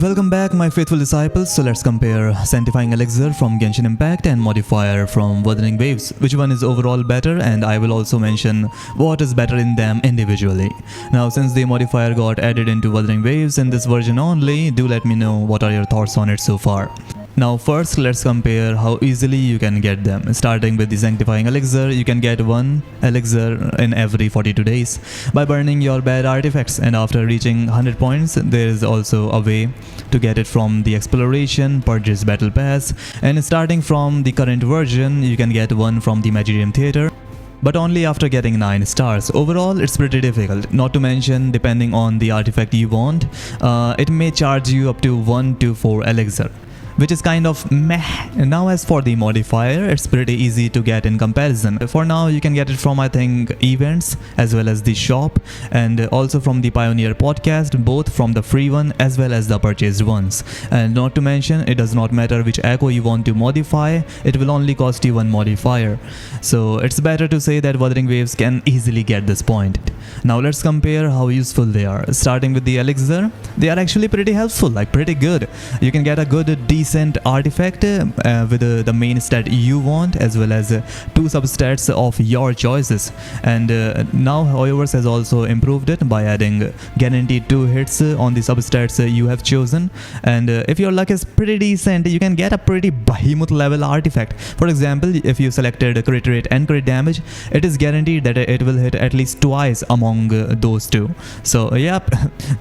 Welcome back my faithful disciples, so let's compare Sanctifying Elixir from Genshin Impact and Modifier from Wuthering Waves. Which one is overall better, and I will also mention what is better in them individually. Now since the modifier got added into Wuthering Waves in this version only, do let me know what are your thoughts on it so far. Now first let's compare how easily you can get them. Starting with the Sanctifying Elixir, you can get one elixir in every 42 days by burning your bad artifacts, and after reaching 100 points there is also a way to get it from the Exploration Purges Battle Pass, and starting from the current version you can get one from the Magirium Theater, but only after getting 9 stars. Overall it's pretty difficult, not to mention depending on the artifact you want, it may charge you up to 1 to 4 elixir, which is kind of meh. Now as for the modifier, it's pretty easy to get in comparison. For now you can get it from I think events as well as the shop, and also from the Pioneer podcast, both from the free one as well as the purchased ones. And not to mention, it does not matter which echo you want to modify, it will only cost you one modifier. So it's better to say that Wuthering Waves can easily get this point. Now let's compare how useful they are. Starting with the elixir, they are actually pretty helpful, like pretty good. You can get a good decent artifact with the main stat you want, as well as 2 substats of your choices. And now Hoyoverse has also improved it by adding guaranteed 2 hits on the substats you have chosen, and if your luck is pretty decent you can get a pretty behemoth level artifact. For example, if you selected crit rate and crit damage, it is guaranteed that it will hit at least twice among those two. So yep,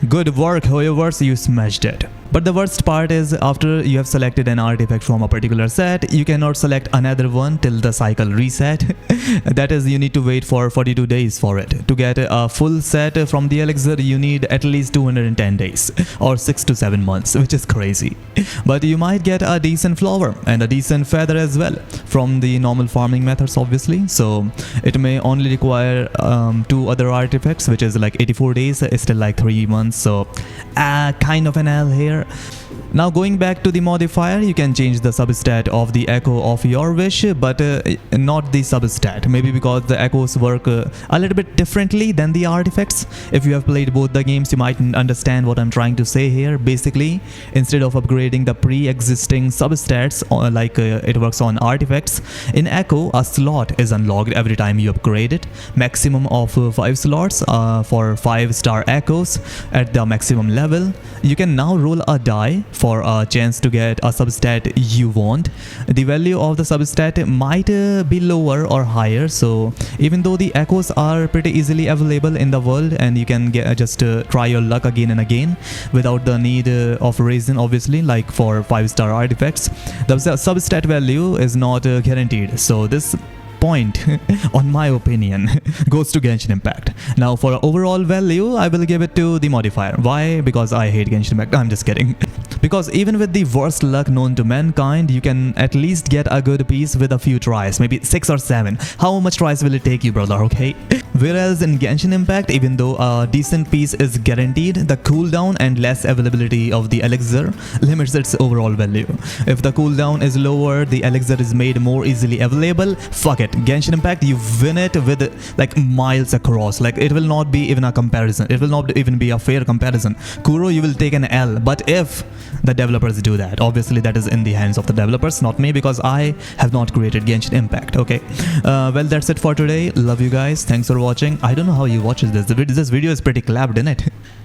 good work Hoyoverse, you smashed it. But the worst part is, after you have selected an artifact from a particular set, you cannot select another one till the cycle reset. That is, you need to wait for 42 days for it. To get a full set from the elixir, you need at least 210 days or 6 to 7 months, which is crazy. But you might get a decent flower and a decent feather as well from the normal farming methods, obviously. So it may only require 2 other artifacts, which is like 84 days, it's still like 3 months. So kind of an L here. Now going back to the modifier, you can change the substat of the echo of your wish, but not the substat, maybe because the echoes work a little bit differently than the artifacts. If you have played both the games you might understand what I'm trying to say here. Basically, instead of upgrading the pre-existing substats like it works on artifacts, in echo a slot is unlocked every time you upgrade it, maximum of 5 slots for 5-star echoes at the maximum level. You can now roll a die for a chance to get a substat you want. The value of the substat might be lower or higher, so even though the echoes are pretty easily available in the world and you can just try your luck again and again without the need of reason, obviously, like for 5-star artifacts, the substat value is not guaranteed. So this point on my opinion goes to Genshin Impact. Now for overall value I will give it to the modifier. Why? Because I hate Genshin Impact. I'm just kidding. Because even with the worst luck known to mankind, you can at least get a good piece with a few tries, maybe 6 or 7. How much tries will it take you, brother? Okay. Whereas in Genshin Impact, even though a decent piece is guaranteed, the cooldown and less availability of the elixir limits its overall value. If the cooldown is lower, the elixir is made more easily available. Fuck it, Genshin Impact, you win it with like miles across. Like it will not be even a comparison. It will not even be a fair comparison. Kuro, you will take an L. But if the developers do that, obviously that is in the hands of the developers, not me, because I have not created Genshin Impact. Okay. Well, that's it for today. Love you guys. Thanks for watching. I don't know how you watch this. This video is pretty clapped, isn't it?